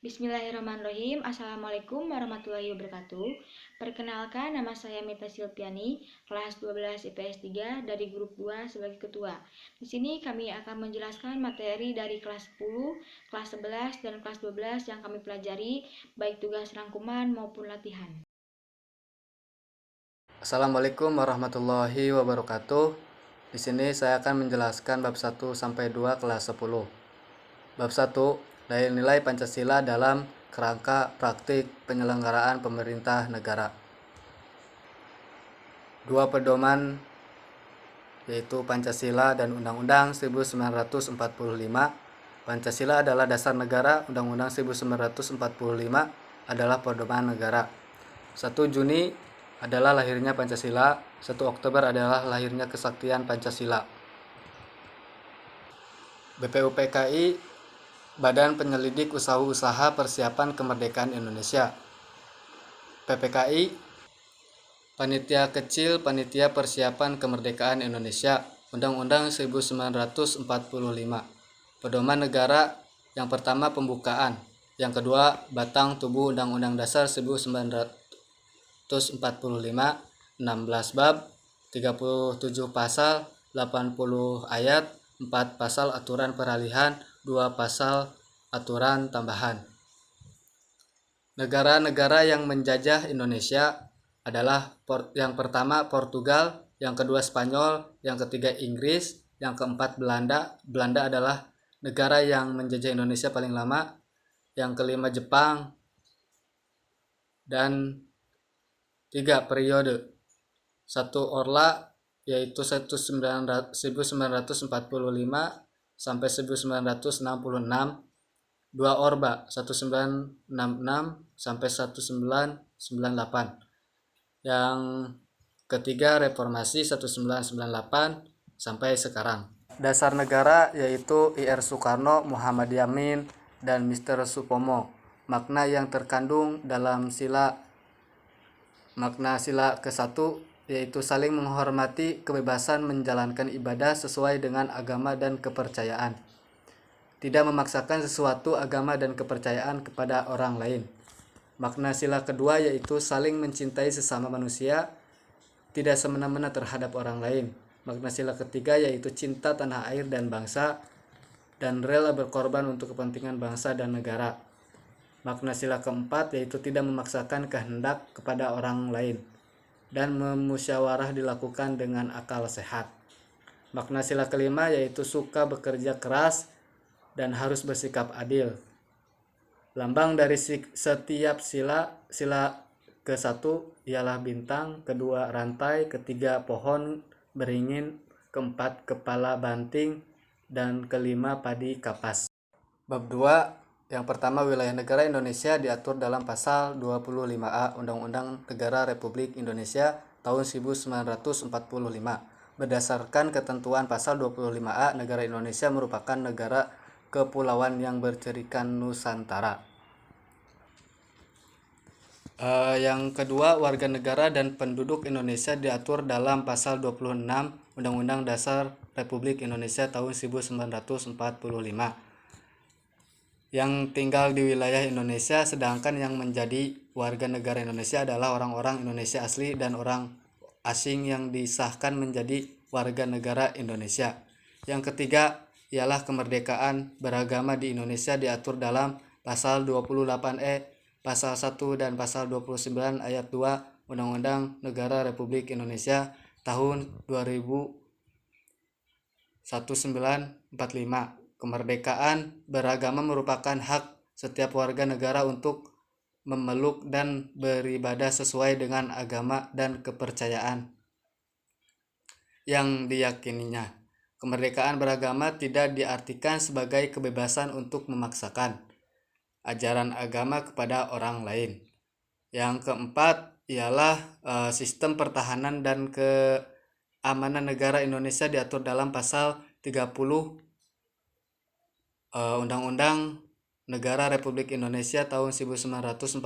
Bismillahirrahmanirrahim. Assalamualaikum warahmatullahi wabarakatuh. Perkenalkan, nama saya Mita Silpiani, kelas 12 IPS 3 dari grup 2 sebagai ketua. Di sini kami akan menjelaskan materi dari kelas 10, kelas 11, dan kelas 12 yang kami pelajari, baik tugas rangkuman maupun latihan. Assalamualaikum warahmatullahi wabarakatuh. Di sini saya akan menjelaskan bab 1 sampai 2 kelas 10. Bab 1, nilai Pancasila dalam kerangka praktik penyelenggaraan pemerintah negara. Dua pedoman yaitu Pancasila dan Undang-Undang 1945. Pancasila adalah dasar negara, Undang-Undang 1945 adalah pedoman negara. 1 Juni adalah lahirnya Pancasila, 1 Oktober adalah lahirnya kesaktian Pancasila. BPUPKI, Badan Penyelidik Usaha-Usaha Persiapan Kemerdekaan Indonesia. PPKI, Panitia Kecil Panitia Persiapan Kemerdekaan Indonesia. Undang-Undang 1945. Pedoman negara, yang pertama pembukaan, yang kedua batang tubuh Undang-Undang Dasar 1945, 16 bab, 37 pasal, 80 ayat, 4 pasal aturan peralihan, 2 pasal aturan tambahan. Negara-negara yang menjajah Indonesia adalah yang pertama Portugal, yang kedua Spanyol, yang ketiga Inggris, yang keempat Belanda. Belanda adalah negara yang menjajah Indonesia paling lama. Yang kelima Jepang, dan 3 periode. 1 Orla, yaitu 1945 sampai 1966. 2 Orba, 1966 sampai 1998. Yang ketiga Reformasi 1998 sampai sekarang. Dasar negara yaitu IR Soekarno, Muhammad Yamin, dan Mr. Supomo. Makna yang terkandung dalam makna sila ke-1 yaitu saling menghormati kebebasan menjalankan ibadah sesuai dengan agama dan kepercayaan. Tidak memaksakan sesuatu agama dan kepercayaan kepada orang lain. Makna sila kedua yaitu saling mencintai sesama manusia, tidak semena-mena terhadap orang lain. Makna sila ketiga yaitu cinta tanah air dan bangsa, dan rela berkorban untuk kepentingan bangsa dan negara. Makna sila keempat yaitu tidak memaksakan kehendak kepada orang lain, dan memusyawarah dilakukan dengan akal sehat. Makna sila kelima yaitu suka bekerja keras dan harus bersikap adil. Lambang dari setiap sila ke-1 ialah bintang, kedua rantai, ketiga pohon beringin, keempat kepala banting, dan kelima padi kapas. Bab 2, yang pertama wilayah negara Indonesia diatur dalam pasal 25A Undang-Undang Negara Republik Indonesia tahun 1945. Berdasarkan ketentuan pasal 25A, negara Indonesia merupakan negara kepulauan yang bercirikan Nusantara. Yang kedua, warga negara dan penduduk Indonesia diatur dalam pasal 26 Undang-Undang Dasar Republik Indonesia tahun 1945. Yang tinggal di wilayah Indonesia, sedangkan yang menjadi warga negara Indonesia adalah orang-orang Indonesia asli dan orang asing yang disahkan menjadi warga negara Indonesia. Yang ketiga ialah kemerdekaan beragama di Indonesia diatur dalam pasal 28E, pasal 1 dan pasal 29 ayat 2 Undang-Undang Negara Republik Indonesia tahun 1945. Kemerdekaan beragama merupakan hak setiap warga negara untuk memeluk dan beribadah sesuai dengan agama dan kepercayaan yang diyakininya. Kemerdekaan beragama tidak diartikan sebagai kebebasan untuk memaksakan ajaran agama kepada orang lain. Yang keempat ialah sistem pertahanan dan keamanan negara Indonesia diatur dalam pasal 30 Undang-Undang Negara Republik Indonesia tahun 1945.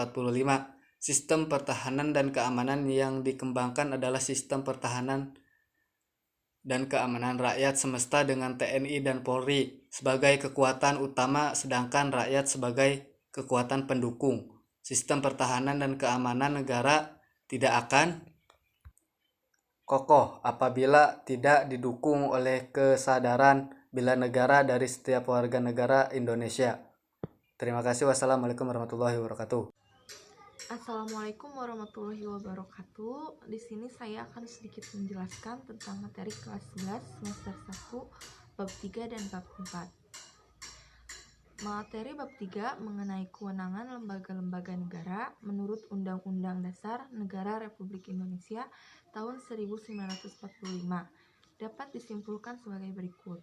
Sistem pertahanan dan keamanan yang dikembangkan adalah sistem pertahanan dan keamanan rakyat semesta dengan TNI dan Polri sebagai kekuatan utama, sedangkan rakyat sebagai kekuatan pendukung. Sistem pertahanan dan keamanan negara tidak akan kokoh apabila tidak didukung oleh kesadaran bela negara dari setiap warga negara Indonesia. Terima kasih. Wassalamualaikum warahmatullahi wabarakatuh. Assalamualaikum warahmatullahi wabarakatuh. Di sini saya akan sedikit menjelaskan tentang materi kelas 11 semester 1 bab 3 dan bab 4. Materi bab 3 mengenai kewenangan lembaga-lembaga negara menurut Undang-Undang Dasar Negara Republik Indonesia tahun 1945 dapat disimpulkan sebagai berikut.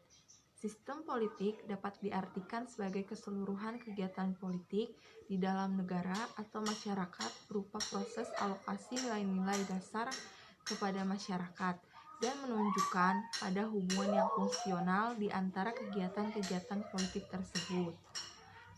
Sistem politik dapat diartikan sebagai keseluruhan kegiatan politik di dalam negara atau masyarakat berupa proses alokasi nilai-nilai dasar kepada masyarakat dan menunjukkan pada hubungan yang fungsional di antara kegiatan-kegiatan politik tersebut.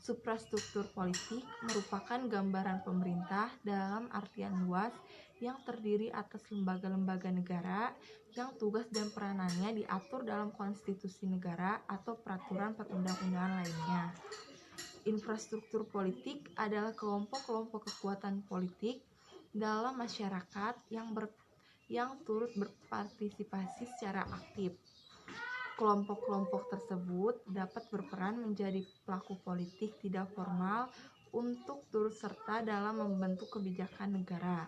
Suprastruktur politik merupakan gambaran pemerintah dalam artian luas yang terdiri atas lembaga-lembaga negara yang tugas dan peranannya diatur dalam konstitusi negara atau peraturan perundang-undangan lainnya. Infrastruktur politik adalah kelompok-kelompok kekuatan politik dalam masyarakat yang turut berpartisipasi secara aktif. Kelompok-kelompok tersebut dapat berperan menjadi pelaku politik tidak formal untuk turut serta dalam membentuk kebijakan negara.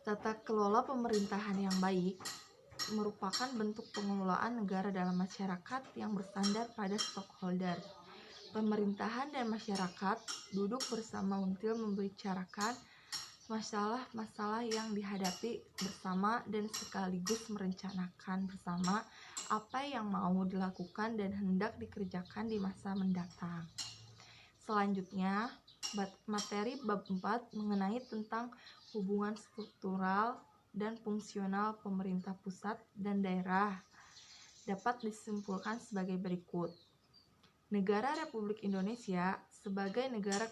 Tata kelola pemerintahan yang baik merupakan bentuk pengelolaan negara dalam masyarakat yang bersandar pada stakeholder. Pemerintahan dan masyarakat duduk bersama untuk membicarakan masalah-masalah yang dihadapi bersama dan sekaligus merencanakan bersama apa yang mau dilakukan dan hendak dikerjakan di masa mendatang. Selanjutnya, materi bab 4 mengenai tentang hubungan struktural dan fungsional pemerintah pusat dan daerah dapat disimpulkan sebagai berikut. Negara Republik Indonesia sebagai negara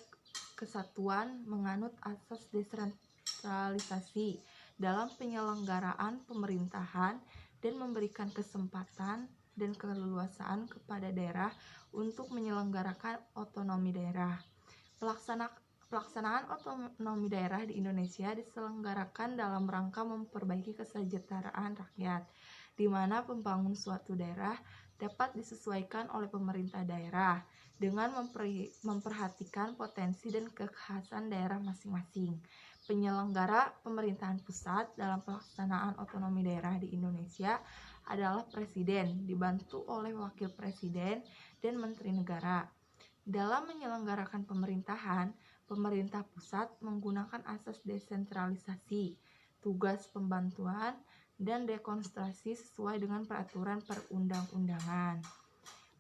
kesatuan menganut asas desentralisasi dalam penyelenggaraan pemerintahan dan memberikan kesempatan dan keleluasaan kepada daerah untuk menyelenggarakan otonomi daerah. Pelaksanaan otonomi daerah di Indonesia diselenggarakan dalam rangka memperbaiki kesejahteraan rakyat, di mana pembangunan suatu daerah dapat disesuaikan oleh pemerintah daerah dengan memperhatikan potensi dan kekhasan daerah masing-masing. Penyelenggara pemerintahan pusat dalam pelaksanaan otonomi daerah di Indonesia adalah Presiden, dibantu oleh Wakil Presiden dan Menteri Negara. Dalam menyelenggarakan pemerintahan, pemerintah pusat menggunakan asas desentralisasi, tugas pembantuan, dan rekonstruksi sesuai dengan peraturan perundang-undangan.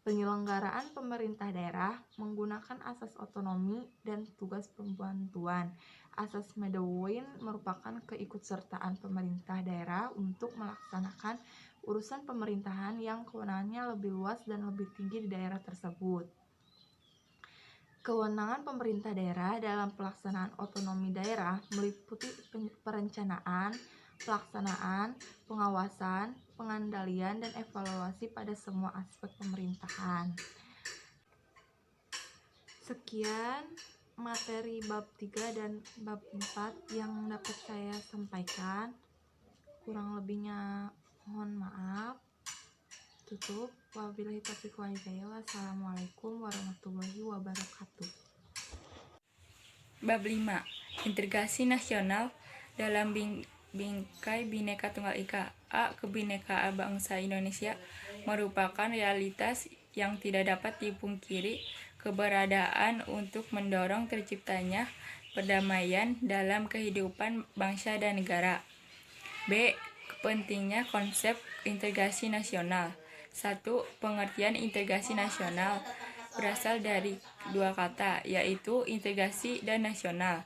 Penyelenggaraan pemerintah daerah menggunakan asas otonomi dan tugas pembantuan. Asas Medowoin merupakan keikutsertaan pemerintah daerah untuk melaksanakan urusan pemerintahan yang kewenangannya lebih luas dan lebih tinggi di daerah tersebut. Kewenangan pemerintah daerah dalam pelaksanaan otonomi daerah meliputi perencanaan, pelaksanaan, pengawasan, pengendalian, dan evaluasi pada semua aspek pemerintahan. Sekian materi bab 3 dan bab 4 yang dapat saya sampaikan. Kurang lebihnya mohon maaf. Tutup. Wabillahi taufiq wal hidayah. Wassalamualaikum warahmatullahi wabarakatuh. Bab 5. Integrasi nasional dalam bingkai Bhinneka Tunggal Ika. A. Kebinekaan bangsa Indonesia merupakan realitas yang tidak dapat dipungkiri keberadaan untuk mendorong terciptanya perdamaian dalam kehidupan bangsa dan negara. B. Pentingnya konsep integrasi nasional. 1. Pengertian integrasi nasional berasal dari dua kata, yaitu integrasi dan nasional.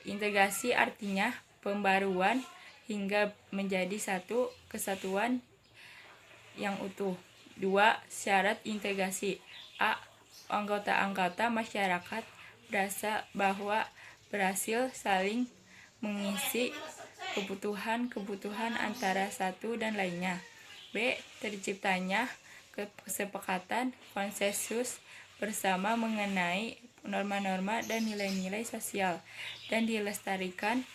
Integrasi artinya pembaruan hingga menjadi satu kesatuan yang utuh. 2. Syarat integrasi. A. Anggota-anggota masyarakat berasa bahwa berhasil saling mengisi kebutuhan-kebutuhan antara satu dan lainnya. B. Terciptanya kesepakatan konsensus bersama mengenai norma-norma dan nilai-nilai sosial dan dilestarikan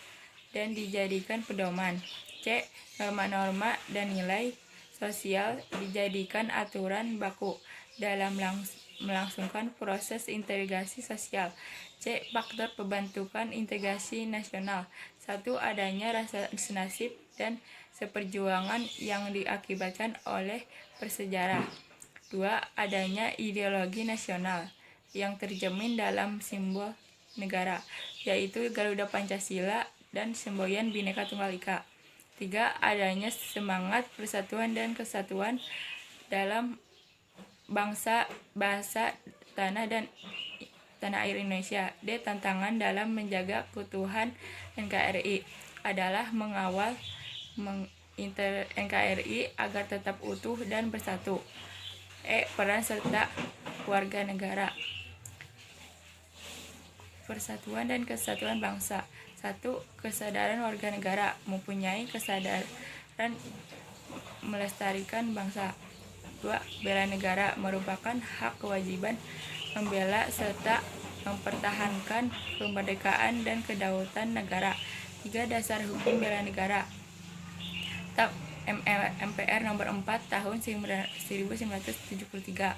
dan dijadikan pedoman. C. Norma-norma dan nilai sosial dijadikan aturan baku dalam melangsungkan proses integrasi sosial. C. Faktor pembentukan integrasi nasional. 1. Adanya rasa senasib dan seperjuangan yang diakibatkan oleh bersejarah. 2. Adanya ideologi nasional yang tercermin dalam simbol negara, yaitu Garuda Pancasila dan semboyan Bhinneka Tunggal Ika. 3. Adanya semangat persatuan dan kesatuan dalam bangsa, bahasa, tanah air Indonesia. D. Tantangan dalam menjaga keutuhan NKRI adalah mengawal NKRI agar tetap utuh dan bersatu. E. Peran serta warga negara. Persatuan dan kesatuan bangsa. 1. Kesadaran warga negara mempunyai kesadaran melestarikan bangsa. 2. Bela negara merupakan hak kewajiban membela serta mempertahankan kemerdekaan dan kedaulatan negara. 3. Dasar hukum bela negara. Kitab MPR nomor 4 tahun 1973.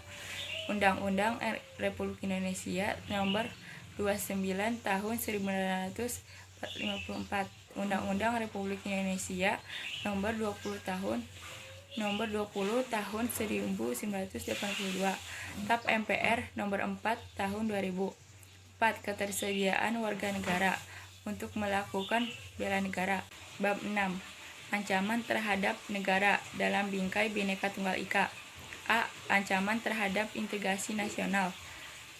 Undang-Undang Republik Indonesia nomor 29 tahun 1954. Undang-Undang Republik Indonesia nomor 20 tahun 1982. TAP MPR nomor 4 tahun 2000. 4. Ketersediaan warga negara untuk melakukan bela negara. Bab 6. Ancaman terhadap negara dalam bingkai Bhinneka Tunggal Ika. A. Ancaman terhadap integrasi nasional.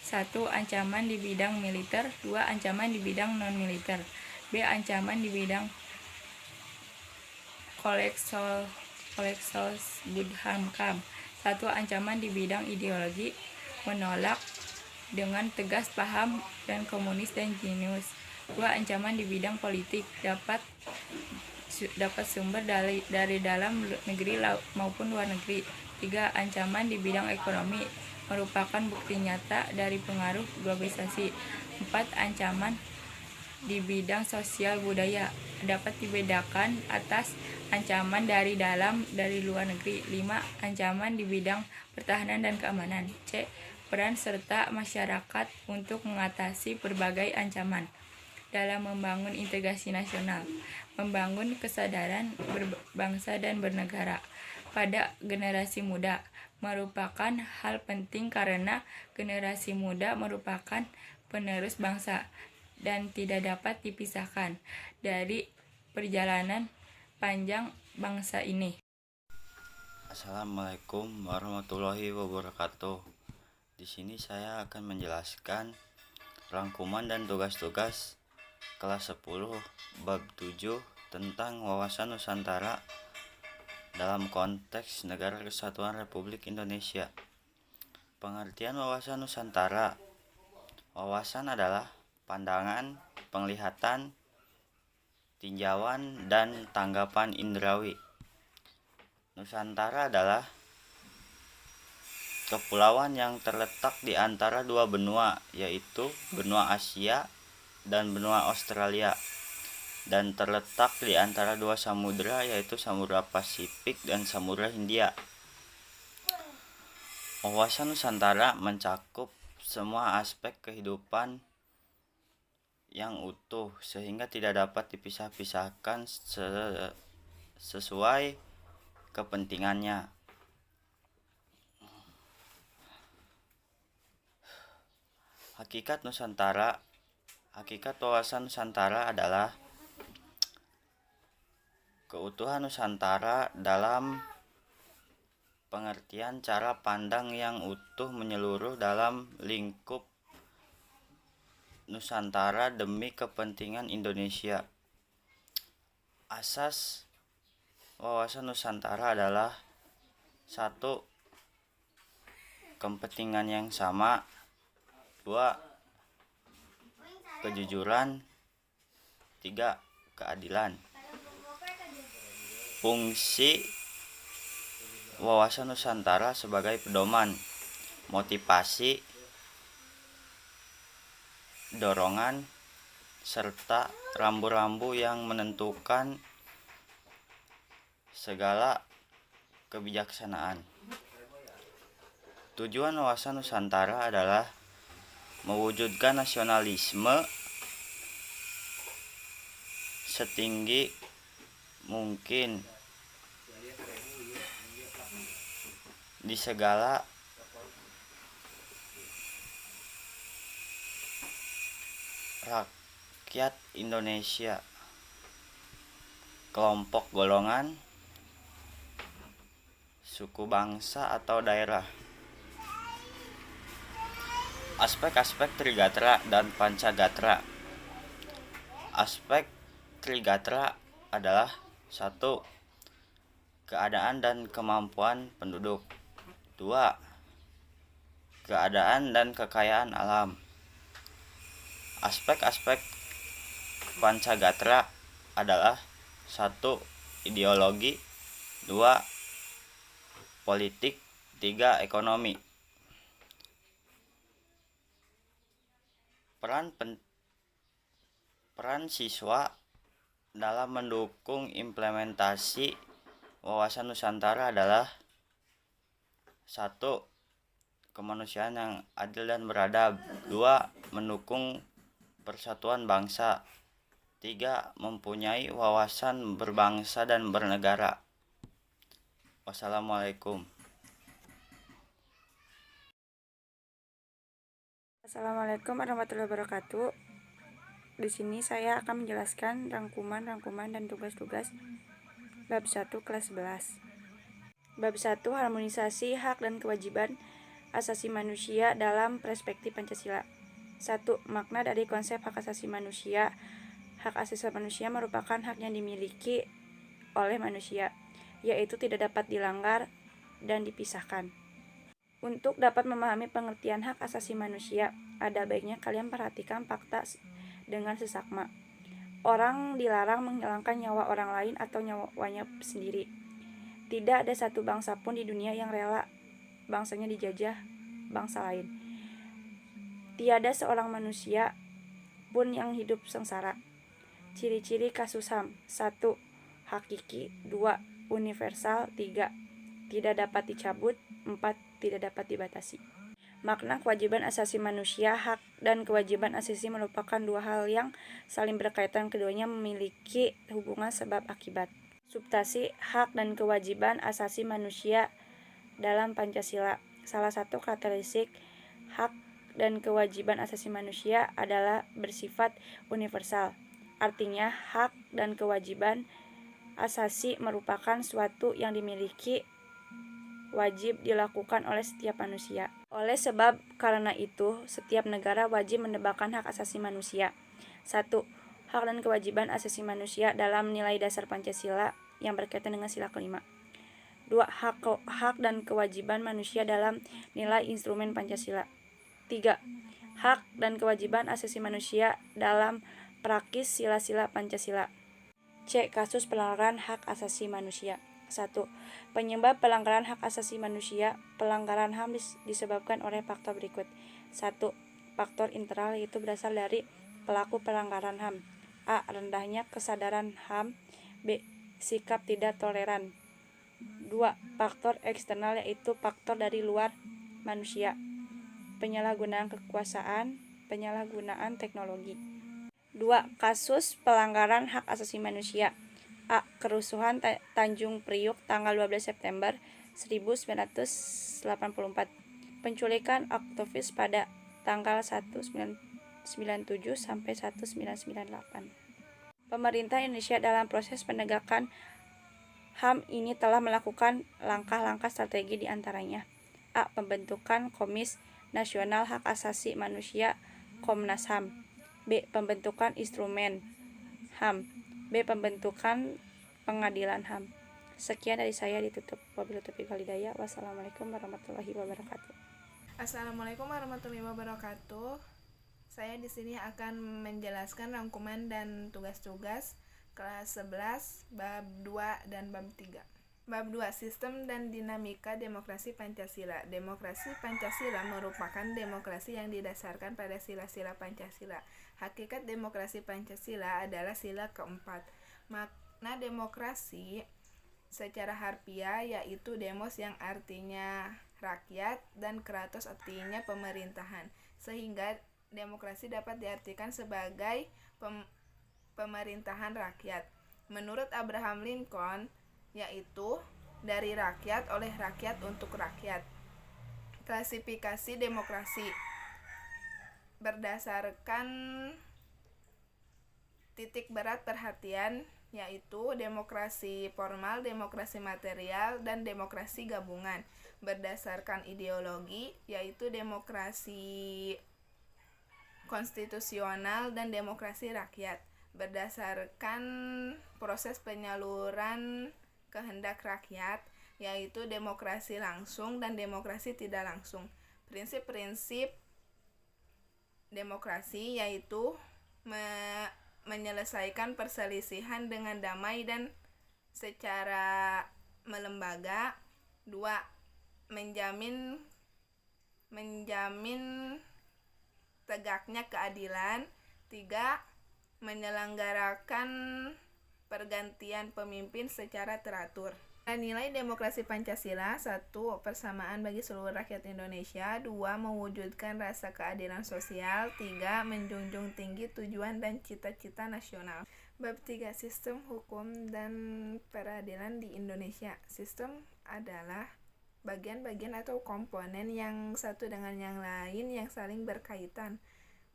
1. Ancaman di bidang militer. 2. Ancaman di bidang non-militer. B. Ancaman di bidang koleksos Budhamkam. 1. Ancaman di bidang ideologi, menolak dengan tegas paham dan komunis dan jenius. 2. Ancaman di bidang politik, dapat sumber dari dalam negeri maupun luar negeri. 3. Ancaman di bidang ekonomi, merupakan bukti nyata dari pengaruh globalisasi. 4. Ancaman di bidang sosial budaya, dapat dibedakan atas ancaman dari dalam dari luar negeri. 5. Ancaman di bidang pertahanan dan keamanan. C. Peran serta masyarakat untuk mengatasi berbagai ancaman dalam membangun integrasi nasional, membangun kesadaran berbangsa dan bernegara pada generasi muda merupakan hal penting karena generasi muda merupakan penerus bangsa dan tidak dapat dipisahkan dari perjalanan panjang bangsa ini. Assalamualaikum warahmatullahi wabarakatuh. Di sini saya akan menjelaskan rangkuman dan tugas-tugas kelas 10 bab 7 tentang wawasan Nusantara dalam konteks Negara Kesatuan Republik Indonesia. Pengertian wawasan Nusantara. Wawasan adalah pandangan, penglihatan, tinjauan, dan tanggapan indrawi. Nusantara adalah kepulauan yang terletak di antara dua benua, yaitu benua Asia dan benua Australia, dan terletak di antara dua samudra, yaitu Samudra Pasifik dan Samudra Hindia. Wawasan Nusantara mencakup semua aspek kehidupan yang utuh sehingga tidak dapat dipisah-pisahkan sesuai kepentingannya. Hakikat Nusantara. Hakikat wawasan Nusantara adalah keutuhan Nusantara dalam pengertian cara pandang yang utuh menyeluruh dalam lingkup Nusantara demi kepentingan Indonesia. Asas wawasan Nusantara adalah 1. Kepentingan yang sama. 2. Kejujuran. 3. Keadilan. Fungsi wawasan Nusantara sebagai pedoman, motivasi, dorongan, serta rambu-rambu yang menentukan segala kebijaksanaan. Tujuan wawasan Nusantara adalah mewujudkan nasionalisme setinggi mungkin di segala rakyat Indonesia, kelompok golongan, suku bangsa atau daerah. Aspek-aspek Trigatra dan Pancagatra. Aspek Trigatra adalah 1. Keadaan dan kemampuan penduduk. 2. Keadaan dan kekayaan alam. Aspek-aspek Pancagatra adalah 1. Ideologi. 2. Politik. 3. Ekonomi. Peran siswa dalam mendukung implementasi wawasan Nusantara adalah 1. Kemanusiaan yang adil dan beradab. 2. Mendukung persatuan bangsa. 3. Mempunyai wawasan berbangsa dan bernegara. Wassalamualaikum. Assalamualaikum warahmatullahi wabarakatuh. Di sini saya akan menjelaskan rangkuman dan tugas-tugas bab 1 kelas 11. Bab 1 harmonisasi hak dan kewajiban asasi manusia dalam perspektif Pancasila. 1. Makna dari konsep hak asasi manusia. Hak asasi manusia merupakan hak yang dimiliki oleh manusia, yaitu tidak dapat dilanggar dan dipisahkan. Untuk dapat memahami pengertian hak asasi manusia, ada baiknya kalian perhatikan fakta dengan seksama. Orang dilarang menghilangkan nyawa orang lain atau nyawanya sendiri. Tidak ada satu bangsa pun di dunia yang rela bangsanya dijajah bangsa lain. Tiada seorang manusia pun yang hidup sengsara. Ciri-ciri kasus HAM. 1. Hakiki. 2. Universal. 3. Tidak dapat dicabut. 4. Tidak dapat dibatasi. Makna kewajiban asasi manusia. Hak dan kewajiban asasi merupakan dua hal yang saling berkaitan, keduanya memiliki hubungan sebab akibat. Substansi hak dan kewajiban asasi manusia dalam Pancasila. Salah satu karakteristik hak dan kewajiban asasi manusia adalah bersifat universal. Artinya, hak dan kewajiban asasi merupakan suatu yang dimiliki, wajib dilakukan oleh setiap manusia. Oleh sebab karena itu, setiap negara wajib menegakkan hak asasi manusia. 1. Hak dan kewajiban asasi manusia dalam nilai dasar Pancasila yang berkaitan dengan sila kelima. 2. Hak dan kewajiban manusia dalam nilai instrumen Pancasila. 3. Hak dan kewajiban asasi manusia dalam prakis sila-sila Pancasila. C. Kasus pelanggaran hak asasi manusia. 1. Penyebab pelanggaran hak asasi manusia. Pelanggaran HAM disebabkan oleh faktor berikut. 1. Faktor internal, yaitu berasal dari pelaku pelanggaran HAM. A. Rendahnya kesadaran HAM. B. Sikap tidak toleran. 2. Faktor eksternal, yaitu faktor dari luar manusia. Penyalahgunaan kekuasaan, penyalahgunaan teknologi. 2. Kasus pelanggaran hak asasi manusia. A. Kerusuhan Tanjung Priuk tanggal 12 September 1984. Penculikan aktivis pada tanggal 1997 sampai 1998. Pemerintah Indonesia dalam proses penegakan HAM ini telah melakukan langkah-langkah strategi, di antaranya: A. Pembentukan Komis Nasional Hak Asasi Manusia Komnas HAM. B. Pembentukan Instrumen HAM. B. Pembentukan Pengadilan HAM. Sekian dari saya, ditutup. Wabillahi taufiq wal hidayah. Wassalamualaikum warahmatullahi wabarakatuh. Assalamualaikum warahmatullahi wabarakatuh. Saya di sini akan menjelaskan rangkuman dan tugas-tugas kelas 11, bab 2 dan bab 3. Bab 2. Sistem dan dinamika demokrasi Pancasila. Demokrasi Pancasila merupakan demokrasi yang didasarkan pada sila-sila Pancasila. Hakikat demokrasi Pancasila adalah sila keempat. Makna demokrasi secara harfiah yaitu demos yang artinya rakyat dan kratos artinya pemerintahan. Sehingga demokrasi dapat diartikan sebagai pemerintahan rakyat. Menurut Abraham Lincoln, yaitu dari rakyat, oleh rakyat, untuk rakyat. Klasifikasi demokrasi berdasarkan titik berat perhatian, yaitu demokrasi formal, demokrasi material, dan demokrasi gabungan. Berdasarkan ideologi, yaitu demokrasi konstitusional dan demokrasi rakyat. Berdasarkan proses penyaluran kehendak rakyat, yaitu demokrasi langsung dan demokrasi tidak langsung. Prinsip-prinsip demokrasi yaitu menyelesaikan perselisihan dengan damai dan secara melembaga. 2. Menjamin tegaknya keadilan. 3. Menyelenggarakan pergantian pemimpin secara teratur. Nilai demokrasi Pancasila: 1. Persamaan bagi seluruh rakyat Indonesia. 2. Mewujudkan rasa keadilan sosial. 3. Menjunjung tinggi tujuan dan cita-cita nasional. Bab 3. Sistem hukum dan peradilan di Indonesia. Sistem adalah bagian-bagian atau komponen yang satu dengan yang lain yang saling berkaitan.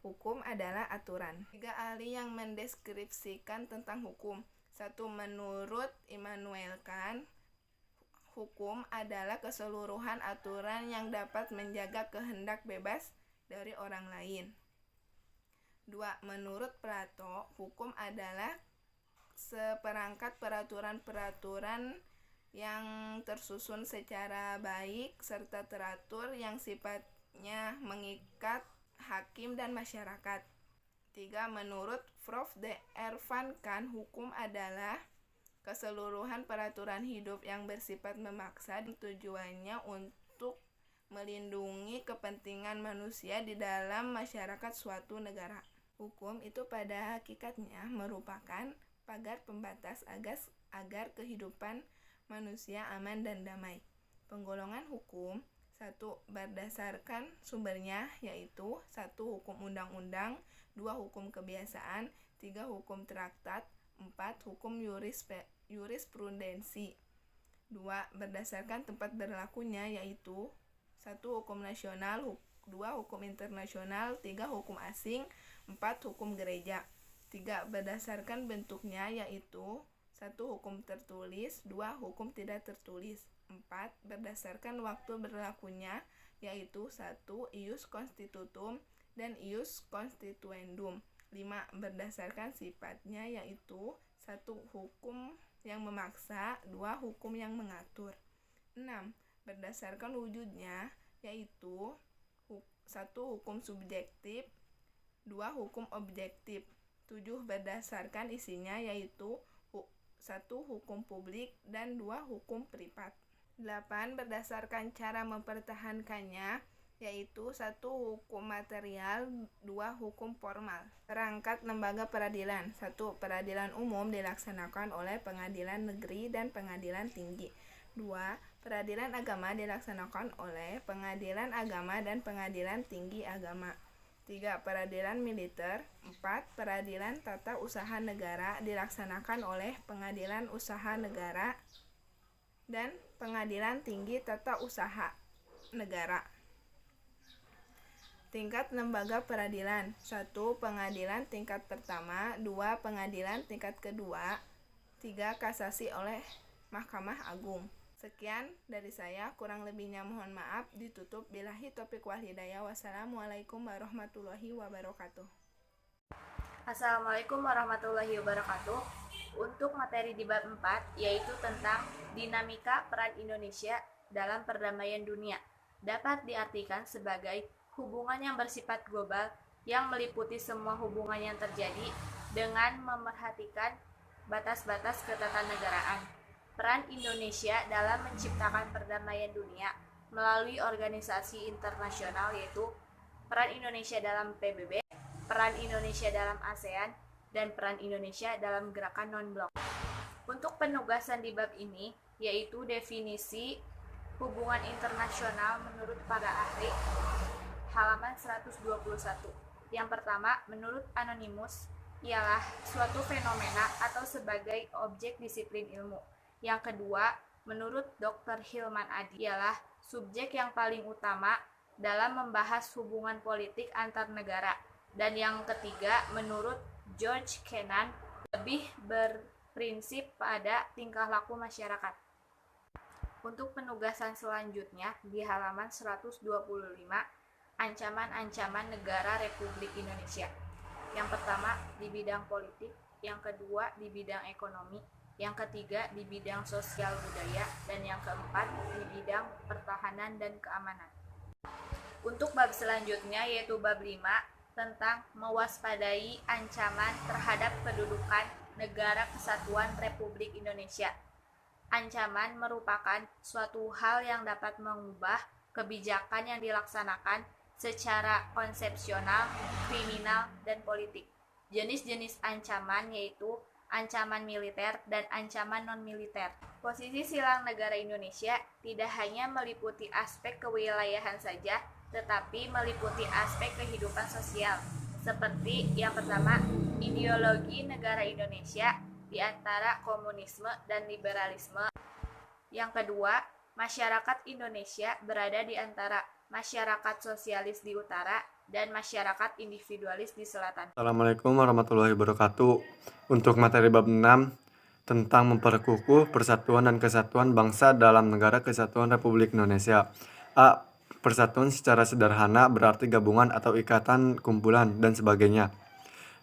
Hukum adalah aturan. 3 ahli yang mendeskripsikan tentang hukum. 1. Menurut Immanuel Kant, hukum adalah keseluruhan aturan yang dapat menjaga kehendak bebas dari orang lain. 2. Menurut Plato, hukum adalah seperangkat peraturan-peraturan yang tersusun secara baik serta teratur yang sifatnya mengikat hakim dan masyarakat. 3. Menurut Prof. Dr. Van Kant, hukum adalah keseluruhan peraturan hidup yang bersifat memaksa dan tujuannya untuk melindungi kepentingan manusia di dalam masyarakat suatu negara. Hukum itu pada hakikatnya merupakan pagar pembatas agar kehidupan manusia aman dan damai. Penggolongan hukum: 1. Berdasarkan sumbernya, yaitu 1. Hukum undang-undang, 2. Hukum kebiasaan, 3. Hukum traktat, 4. Hukum jurisprudensi. 2. Berdasarkan tempat berlakunya, yaitu 1. Hukum nasional, 2. Hukum internasional, 3. Hukum asing, 4. Hukum gereja. 3. Berdasarkan bentuknya, yaitu 1. Hukum tertulis, 2. Hukum tidak tertulis. 4. Berdasarkan waktu berlakunya, yaitu 1. Ius constitutum dan ius constituendum. 5. Berdasarkan sifatnya, yaitu 1. Hukum yang memaksa, 2. Hukum yang mengatur. 6. Berdasarkan wujudnya, yaitu 1. Hukum subjektif, 2. Hukum objektif. 7. Berdasarkan isinya, yaitu 1. Hukum publik dan 2. Hukum privat. 8. Berdasarkan cara mempertahankannya, yaitu 1. Hukum material, 2. Hukum formal. Perangkat lembaga peradilan: 1. Peradilan umum dilaksanakan oleh pengadilan negeri dan pengadilan tinggi. 2. Peradilan agama dilaksanakan oleh pengadilan agama dan pengadilan tinggi agama. 3. Peradilan militer. 4. Peradilan tata usaha negara dilaksanakan oleh pengadilan usaha negara dan pengadilan tinggi tata usaha negara. Tingkat lembaga peradilan: 1. Pengadilan tingkat pertama, 2. Pengadilan tingkat kedua, 3. Kasasi oleh Mahkamah Agung. Sekian dari saya, kurang lebihnya mohon maaf. Ditutup. Billahi taufiq wal hidayah. Wassalamualaikum warahmatullahi wabarakatuh. Assalamualaikum warahmatullahi wabarakatuh. Untuk materi di bab 4, yaitu tentang dinamika peran Indonesia dalam perdamaian dunia, dapat diartikan sebagai hubungan yang bersifat global yang meliputi semua hubungan yang terjadi dengan memerhatikan batas-batas ketatanegaraan. peran Indonesia dalam menciptakan perdamaian dunia melalui organisasi internasional, yaitu peran Indonesia dalam PBB, peran Indonesia dalam ASEAN, dan peran Indonesia dalam gerakan non-blok. Untuk penugasan di bab ini, yaitu definisi hubungan internasional menurut para ahli, halaman 121. Yang pertama, menurut Anonymous, ialah suatu fenomena atau sebagai objek disiplin ilmu. Yang kedua, menurut Dr. Hilman Adi, ialah subjek yang paling utama dalam membahas hubungan politik antar negara. Dan yang ketiga, menurut George Kennan, lebih berprinsip pada tingkah laku masyarakat. Untuk penugasan selanjutnya di halaman 125, ancaman-ancaman negara Republik Indonesia. Yang pertama di bidang politik, yang kedua di bidang ekonomi, yang ketiga di bidang sosial budaya, dan yang keempat di bidang pertahanan dan keamanan. Untuk bab selanjutnya yaitu bab 5 tentang mewaspadai ancaman terhadap kedudukan Negara Kesatuan Republik Indonesia. Ancaman merupakan suatu hal yang dapat mengubah kebijakan yang dilaksanakan secara konsepsional, kriminal, dan politik. Jenis-jenis ancaman yaitu ancaman militer dan ancaman non-militer. Posisi silang negara Indonesia tidak hanya meliputi aspek kewilayahan saja, tetapi meliputi aspek kehidupan sosial. Seperti yang pertama, ideologi negara Indonesia di antara komunisme dan liberalisme. Yang kedua, masyarakat Indonesia berada di antara masyarakat sosialis di utara dan masyarakat individualis di selatan. Assalamualaikum warahmatullahi wabarakatuh. Untuk materi bab 6 tentang memperkukuh persatuan dan kesatuan bangsa dalam Negara Kesatuan Republik Indonesia. A. Persatuan secara sederhana berarti gabungan atau ikatan, kumpulan, dan sebagainya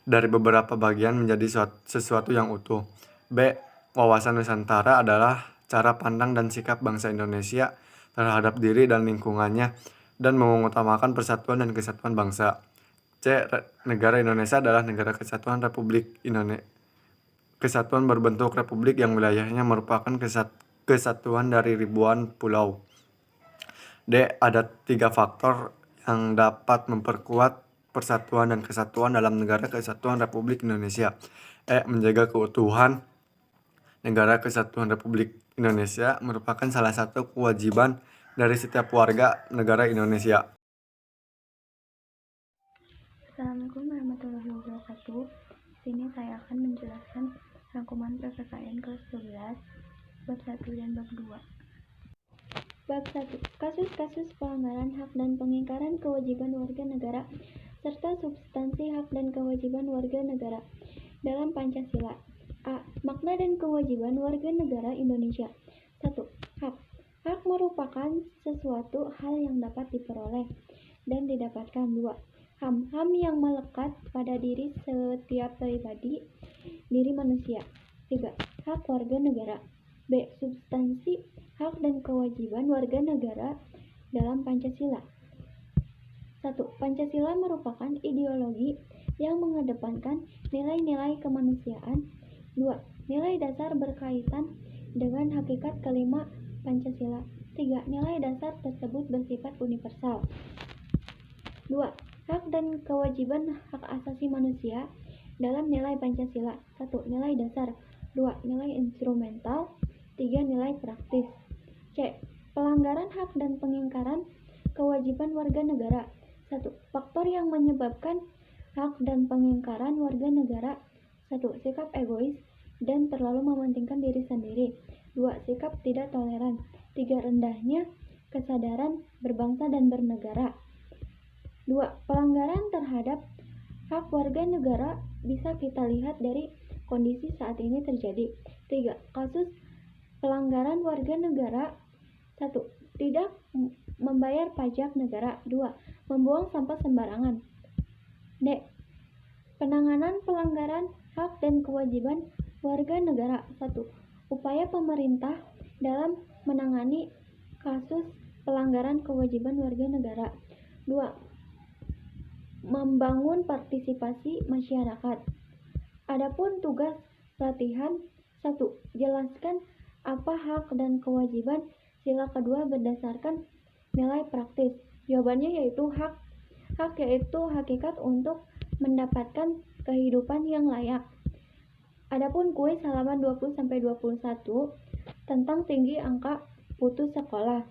dari beberapa bagian menjadi sesuatu yang utuh. B. Wawasan Nusantara adalah cara pandang dan sikap bangsa Indonesia terhadap diri dan lingkungannya dan mengutamakan persatuan dan kesatuan bangsa. C. Negara Indonesia adalah negara kesatuan Republik Indonesia. Kesatuan berbentuk republik yang wilayahnya merupakan kesatuan dari ribuan pulau. D. Ada 3 faktor yang dapat memperkuat persatuan dan kesatuan dalam Negara Kesatuan Republik Indonesia. E. Menjaga keutuhan Negara Kesatuan Republik Indonesia merupakan salah satu kewajiban dari setiap warga negara Indonesia. Assalamualaikum warahmatullahi wabarakatuh. Di sini saya akan menjelaskan rangkuman PPKN kelas 12 bab 1 dan bab 2. Bab 1. Kasus-kasus pelanggaran hak dan pengingkaran kewajiban warga negara serta substansi hak dan kewajiban warga negara dalam Pancasila. A. Makna dan kewajiban warga negara Indonesia. 1. Hak. Hak merupakan sesuatu hal yang dapat diperoleh dan didapatkan. 2. HAM. HAM yang melekat pada diri setiap pribadi, diri manusia. 3. Hak warga negara. B. Substansi hak dan kewajiban warga negara dalam Pancasila. 1. Pancasila merupakan ideologi yang mengedepankan nilai-nilai kemanusiaan. 2. Nilai dasar berkaitan dengan hakikat kelima Pancasila. 3. Nilai dasar tersebut bersifat universal. 2. Hak dan kewajiban hak asasi manusia dalam nilai Pancasila. 1. Nilai dasar. 2. Nilai instrumental. 3. Nilai praktis. C. Pelanggaran hak dan pengingkaran kewajiban warga negara. 1. Faktor yang menyebabkan hak dan pengingkaran warga negara. 1. Sikap egois dan terlalu mementingkan diri sendiri. 2. Sikap tidak toleran. 3. Rendahnya kesadaran berbangsa dan bernegara. 2. Pelanggaran terhadap hak warga negara bisa kita lihat dari kondisi saat ini terjadi. 3. Kasus pelanggaran warga negara. 1. Tidak membayar pajak negara. 2. Membuang sampah sembarangan. D. Penanganan pelanggaran hak dan kewajiban warga negara. 1. Upaya pemerintah dalam menangani kasus pelanggaran kewajiban warga negara. 2. Membangun partisipasi masyarakat. Adapun tugas latihan. 1. Jelaskan Apa hak dan kewajiban sila kedua berdasarkan nilai praktis? Jawabannya yaitu hak. Hak yaitu hakikat untuk mendapatkan kehidupan yang layak. Adapun kuis halaman 20-21 tentang tinggi angka putus sekolah.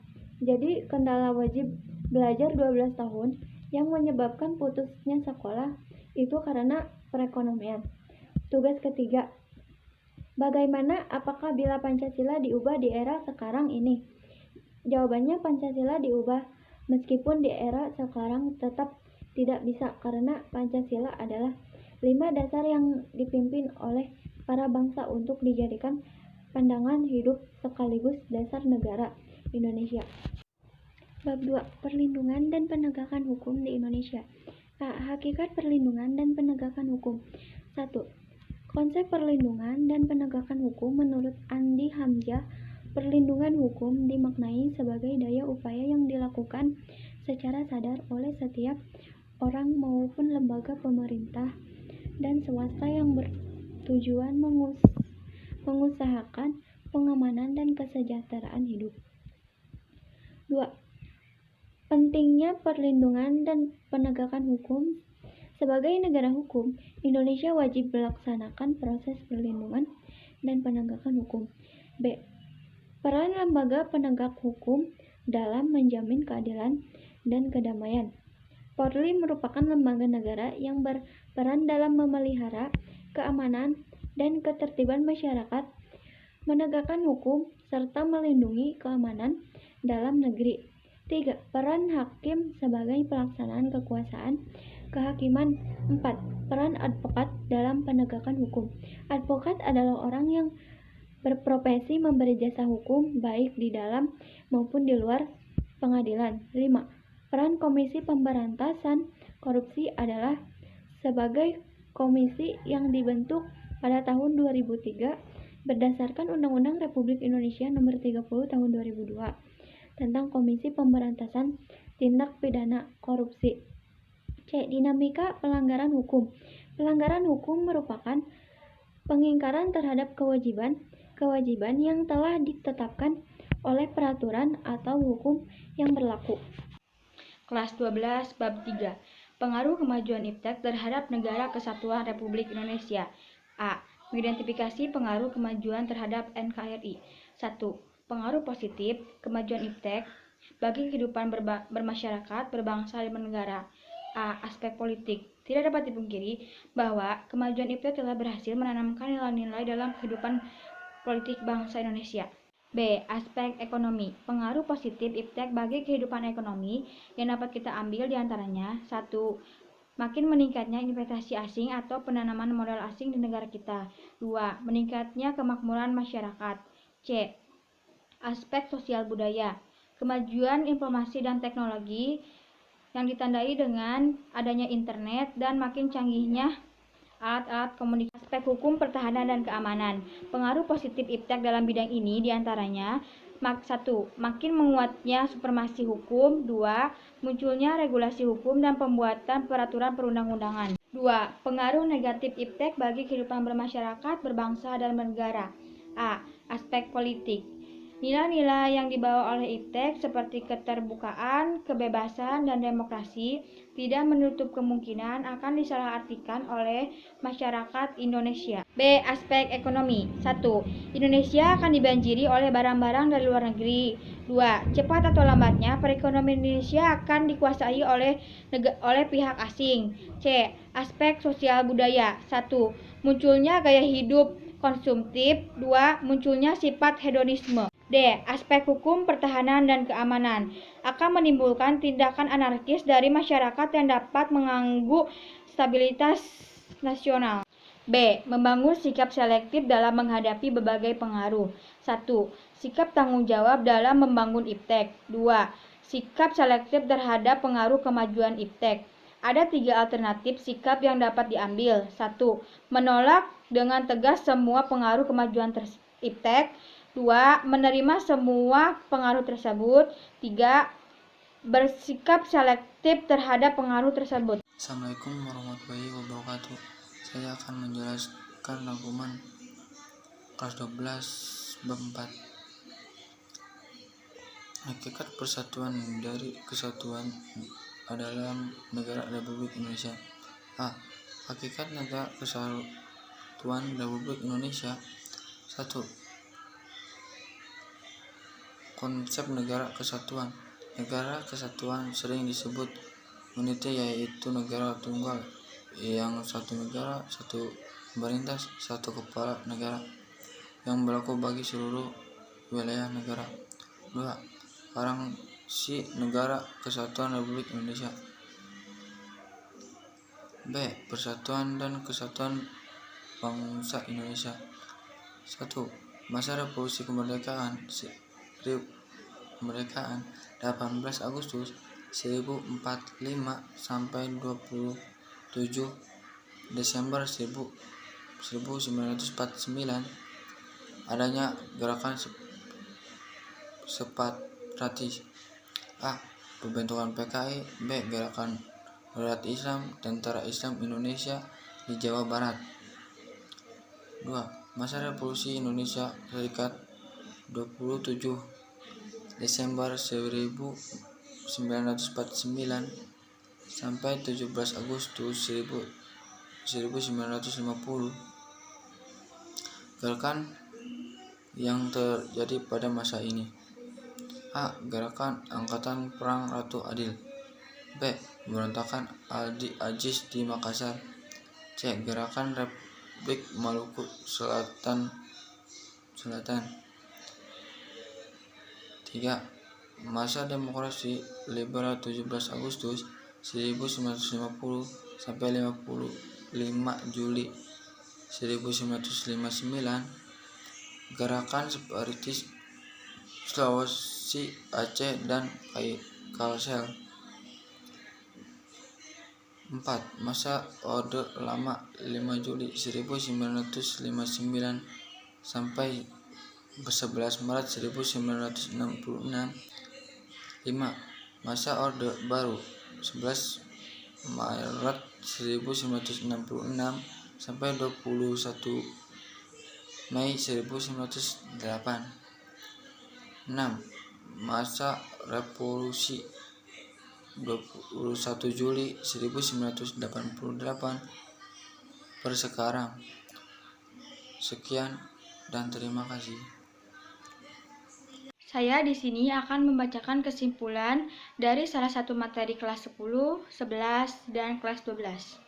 Jadi kendala wajib belajar 12 tahun yang menyebabkan putusnya sekolah itu karena perekonomian. Tugas ketiga. Bagaimana apakah bila Pancasila diubah di era sekarang ini? Jawabannya Pancasila diubah, meskipun di era sekarang tetap tidak bisa karena Pancasila adalah 5 dasar yang dipimpin oleh para bangsa untuk dijadikan pandangan hidup sekaligus dasar negara Indonesia. Bab 2. Perlindungan dan penegakan hukum di Indonesia. Hakikat perlindungan dan penegakan hukum. 1. Konsep perlindungan dan penegakan hukum menurut Andi Hamzah, perlindungan hukum dimaknai sebagai daya upaya yang dilakukan secara sadar oleh setiap orang maupun lembaga pemerintah dan swasta yang bertujuan mengusahakan pengamanan dan kesejahteraan hidup. 2. Pentingnya perlindungan dan penegakan hukum. Sebagai negara hukum, Indonesia wajib melaksanakan proses perlindungan dan penegakan hukum. B. Peran lembaga penegak hukum dalam menjamin keadilan dan kedamaian. Polri merupakan lembaga negara yang berperan dalam memelihara keamanan dan ketertiban masyarakat, menegakkan hukum, serta melindungi keamanan dalam negeri. 3. Peran hakim sebagai pelaksanaan kekuasaan kehakiman. 4. Peran advokat dalam penegakan hukum. Advokat adalah orang yang berprofesi memberi jasa hukum baik di dalam maupun di luar pengadilan. 5. Peran Komisi Pemberantasan Korupsi adalah sebagai komisi yang dibentuk pada tahun 2003 berdasarkan Undang-Undang Republik Indonesia Nomor 30 Tahun 2002 tentang Komisi Pemberantasan Tindak Pidana Korupsi. C. Dinamika pelanggaran hukum. Pelanggaran hukum merupakan pengingkaran terhadap kewajiban yang telah ditetapkan oleh peraturan atau hukum yang berlaku. Kelas 12 Bab 3. Pengaruh kemajuan IPTEK terhadap Negara Kesatuan Republik Indonesia. A. Mengidentifikasi pengaruh kemajuan terhadap NKRI. 1. Pengaruh positif kemajuan IPTEK bagi kehidupan bermasyarakat, berbangsa, dan bernegara. A. Aspek politik. Tidak dapat dipungkiri bahwa kemajuan IPTEK telah berhasil menanamkan nilai-nilai dalam kehidupan politik bangsa Indonesia. B. Aspek ekonomi. Pengaruh positif IPTEK bagi kehidupan ekonomi yang dapat kita ambil diantaranya. 1. Makin meningkatnya investasi asing atau penanaman modal asing di negara kita. 2. Meningkatnya kemakmuran masyarakat. C. Aspek sosial budaya. Kemajuan informasi dan teknologi yang ditandai dengan adanya internet dan makin canggihnya alat-alat komunikasi. Aspek hukum, pertahanan, dan keamanan. Pengaruh positif IPTEK dalam bidang ini diantaranya 1. Makin menguatnya supremasi hukum. 2. Munculnya regulasi hukum dan pembuatan peraturan perundang-undangan. 2. Pengaruh negatif IPTEK bagi kehidupan bermasyarakat, berbangsa, dan bernegara. A. Aspek politik. Nilai-nilai yang dibawa oleh IPTEK seperti keterbukaan, kebebasan, dan demokrasi tidak menutup kemungkinan akan disalahartikan oleh masyarakat Indonesia. B. Aspek ekonomi. 1. Indonesia akan dibanjiri oleh barang-barang dari luar negeri. 2. Cepat atau lambatnya perekonomian Indonesia akan dikuasai oleh pihak asing. C. Aspek sosial budaya. 1. Munculnya gaya hidup konsumtif. 2. Munculnya sifat hedonisme. D. Aspek hukum, pertahanan, dan keamanan akan menimbulkan tindakan anarkis dari masyarakat yang dapat mengganggu stabilitas nasional. B. Membangun sikap selektif dalam menghadapi berbagai pengaruh. 1. Sikap tanggung jawab dalam membangun IPTEK. 2. Sikap selektif terhadap pengaruh kemajuan IPTEK. Ada 3 alternatif sikap yang dapat diambil. 1. Menolak dengan tegas semua pengaruh kemajuan IPTEK. 2. Menerima semua pengaruh tersebut. 3. Bersikap selektif terhadap pengaruh tersebut. Assalamualaikum warahmatullahi wabarakatuh. Saya akan menjelaskan rangkuman kelas 12 Bab 4. Hakikat persatuan dari kesatuan adalah negara Republik Indonesia. A. Hakikat negara kesatuan Republik Indonesia. 1. Konsep negara kesatuan. Negara kesatuan sering disebut unity, yaitu negara tunggal yang satu negara, satu pemerintah, satu kepala negara yang berlaku bagi seluruh wilayah negara. 2. Garansi negara kesatuan Republik Indonesia. B. Persatuan dan kesatuan bangsa Indonesia. 1. Masa Revolusi Kemerdekaan 18 Agustus 1045 sampai 27 Desember 1949. Adanya gerakan separatis. A. Pembentukan PKI. B. Gerakan Darurat Islam, Tentara Islam Indonesia di Jawa Barat. 2. Masa Revolusi Indonesia Serikat 27 Desember 1949 sampai 17 Agustus 1950. Gerakan yang terjadi pada masa ini. A. Gerakan Angkatan Perang Ratu Adil. B. Pemberontakan Aldi Aziz di Makassar. C. Gerakan Republik Maluku Selatan. 3. Masa Demokrasi Liberal 17 Agustus 1950 sampai 5 Juli 1959. Gerakan separatis Sulawesi, Aceh, dan Kalsel. 4. Masa Orde Lama 5 Juli 1959 sampai 11 Maret 1966. 5. Masa Orde Baru 11 Maret 1966 sampai 21 Mei 1908. 6. Masa Revolusi 21 Juli 1988 per sekarang. Sekian dan terima kasih. Saya di sini akan membacakan kesimpulan dari salah satu materi kelas 10, 11, dan kelas 12.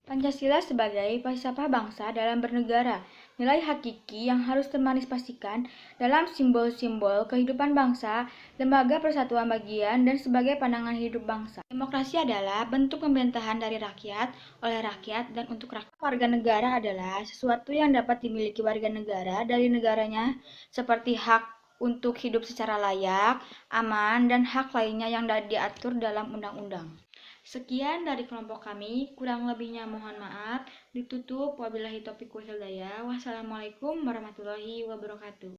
Pancasila sebagai falsafah bangsa dalam bernegara, nilai hakiki yang harus termanifestasikan dalam simbol-simbol kehidupan bangsa, lembaga persatuan bagian, dan sebagai pandangan hidup bangsa. Demokrasi adalah bentuk pemerintahan dari rakyat, oleh rakyat, dan untuk rakyat. Warga negara adalah sesuatu yang dapat dimiliki warga negara dari negaranya, seperti hak untuk hidup secara layak, aman, dan hak lainnya yang diatur dalam undang-undang. Sekian dari kelompok kami, kurang lebihnya mohon maaf. Ditutup, wabillahi taufiq wal hidayah. Wassalamualaikum warahmatullahi wabarakatuh.